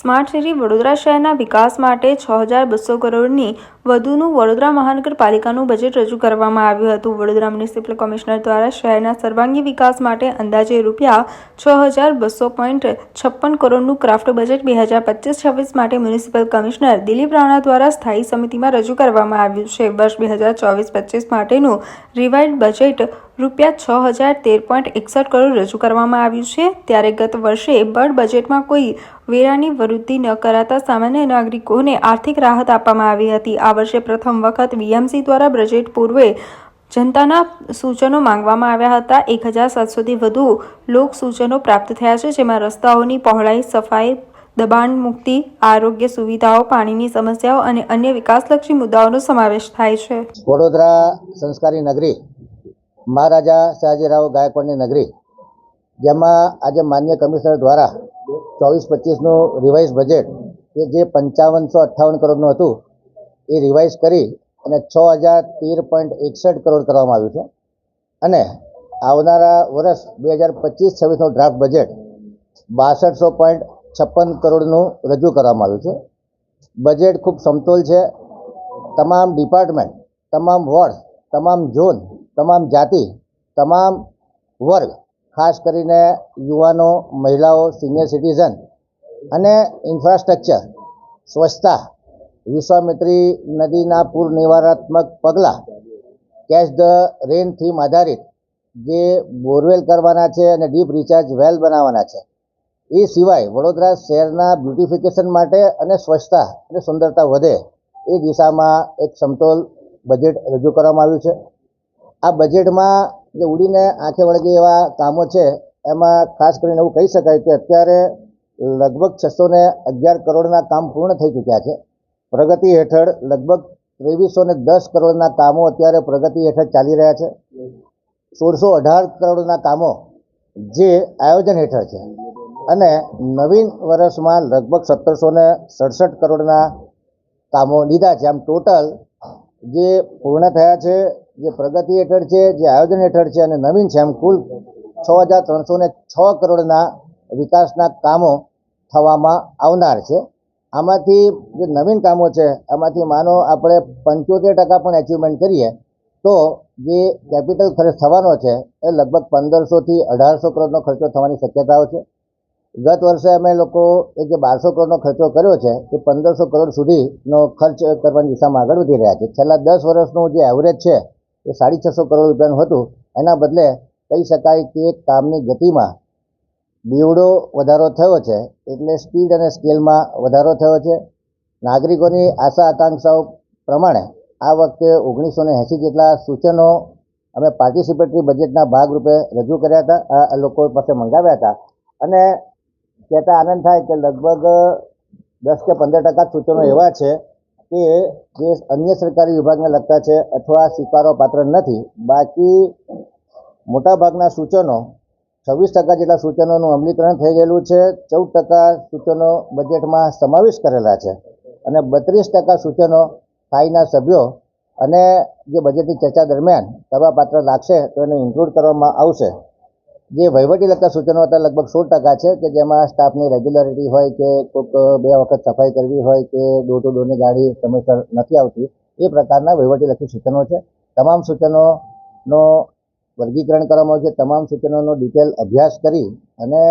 Smart city Vadodara શહેરના વિકાસ માટે 6200 કરોડની વધુનું વડોદરા મહાનગરપાલિકાનું બજેટ રજૂ કરવામાં આવ્યું હતું। વડોદરા મ્યુનિસિપલ કમિશનર દ્વારા શહેરના સર્વાંગી વિકાસ માટે અંદાજે રૂપિયા 6200.56 કરોડનું ક્રાફ્ટ બજેટ 2025-26 માટે મ્યુનિસિપલ કમિશનર દિલીપ રાણા દ્વારા સ્થાયી સમિતિમાં રજૂ કરવામાં આવ્યું છે। વર્ષ 2024-25 માટેનું રિવાઇઝ્ડ બજેટ રૂપિયા 6013.61 કરોડ રજૂ કરવામાં આવ્યું છે। ત્યારે ગત વર્ષે બળ બજેટમાં કોઈ વેરાની વૃદ્ધિ ન કરાતા સામાન્ય નાગરિકોને આર્થિક રાહત આપવામાં આવી હતી। આ વર્ષે પ્રથમ વખત વીએમસી દ્વારા બજેટ પૂર્વે જનતાના સૂચનો માંગવામાં આવ્યા હતા। 1700થી વધુ લોક સૂચનો પ્રાપ્ત થયા છે, જેમાં રસ્તાઓની પહોળાઈ, સફાઈ, દબાણ મુક્તિ, આરોગ્ય સુવિધાઓ, પાણીની સમસ્યાઓ અને અન્ય વિકાસલક્ષી મુદ્દાઓનો સમાવેશ થાય છે। વડોદરા સંસ્કારી નગરી, મહારાજા સયાજીરાવ ગાયકવાડની નગરી, જેમાં આજે માન્ય કમિશનર દ્વારા 24-25નું રિવાઇઝ બજેટ કે જે 5558 કરોડનું હતું એ રિવાઇઝ કરી અને 6013.61 કરોડ કરવામાં આવ્યું છે અને આવનારા વર્ષ 2025-26નું ડ્રાફ્ટ બજેટ 6256 કરોડનું રજૂ કરવામાં આવ્યું છે। બજેટ ખૂબ સમતોલ છે। તમામ ડિપાર્ટમેન્ટ, તમામ વોર્ડ, તમામ ઝોન, તમામ જાતિ, તમામ વર્ગ, ખાસ કરીને યુવાનો, મહિલાઓ, સિનિયર સિટીઝન અને ઇન્ફ્રાસ્ટ્રક્ચર, સ્વચ્છતા, વિશ્વામિત્રી નદીના પૂર નિવારણાત્મક પગલાં, કેચ ધ રેન થીમ આધારિત જે બોરવેલ કરવાના છે અને ડીપ રિચાર્જ વેલ બનાવવાના છે, એ સિવાય વડોદરા શહેરના બ્યુટિફિકેશન માટે અને સ્વચ્છતા અને સુંદરતા વધે એ દિશામાં એક સમતોલ બજેટ રજૂ કરવામાં આવ્યું છે। આ બજેટમાં જે ઉડીને આંખે વળગે એવા કામો છે એમાં ખાસ કરીને એવું કહી શકાય કે અત્યારે લગભગ 611 કરોડના કામ પૂર્ણ થઈ ચૂક્યા છે। પ્રગતિ હેઠળ લગભગ 2310 કરોડના કામો અત્યારે પ્રગતિ હેઠળ ચાલી રહ્યા છે। 1618 કરોડના કામો જે આયોજન હેઠળ છે અને નવીન વર્ષમાં લગભગ 1767 કરોડના કામો લીધા છે। આમ ટોટલ જે પૂર્ણ થયા છે, જે પ્રગતિ હેઠળ છે, જે આયોજન હેઠળ છે અને નવીન છે, એમ કુલ 6306 કરોડના વિકાસના કામો થવામાં આવનાર છે। આમાંથી જે નવીન કામો છે એમાંથી માનો આપણે 75% પણ એચિવમેન્ટ કરીએ તો જે કેપિટલ ખર્ચ થવાનો છે એ લગભગ 1500થી 1800 કરોડનો ખર્ચો થવાની શક્યતાઓ છે। ગત વર્ષે અમે લોકો જે 1200 કરોડનો ખર્ચો કર્યો છે એ 1500 કરોડ સુધીનો ખર્ચ કરવાની દિશામાં આગળ વધી રહ્યા છે। છેલ્લા 10 વર્ષનું જે એવરેજ છે એ 650 કરોડ રૂપિયાનું હતું, એના બદલે કહી શકાય કે કામની ગતિમાં બેવડો વધારો થયો છે, એટલે સ્પીડ અને સ્કેલમાં વધારો થયો છે। નાગરિકોની આશા આકાંક્ષાઓ પ્રમાણે આ વખતે 1980 જેટલા સૂચનો અમે પાર્ટિસિપેટરી બજેટના ભાગરૂપે રજૂ કર્યા હતા, લોકો પાસે મંગાવ્યા હતા અને કહેતા આનંદ થાય કે લગભગ 10 કે 15% સૂચનો એવા છે કે જે અન્ય સરકારી વિભાગને લગતા છે અથવા સ્વીકારવા પાત્ર નથી। બાકી મોટાભાગના સૂચનો 26% જેટલા સૂચનોનું અમલીકરણ થઈ ગયેલું છે। 14% સૂચનો બજેટમાં સમાવેશ કરેલા છે અને 32% સૂચનો સ્થાયીના સભ્યો અને જે બજેટની ચર્ચા દરમિયાન કરવાપાત્ર લાગશે તો એને ઇન્ક્લુડ કરવામાં આવશે। જે વહીવટી લગતા સૂચનો હતા લગભગ 16% છે કે જેમાં સ્ટાફની રેગ્યુલરિટી હોય કે કોઈક 2 વખત સફાઈ કરવી હોય કે ડોર ટુ ડોરની ગાડી સમયસર નથી આવતી, એ પ્રકારના વહીવટી લક્ષી સૂચનો છે। તમામ સૂચનોનો વર્ગીકરણ કરવામાં આવ્યું છે। તમામ સૂચનોનો ડિટેલ અભ્યાસ કરી અને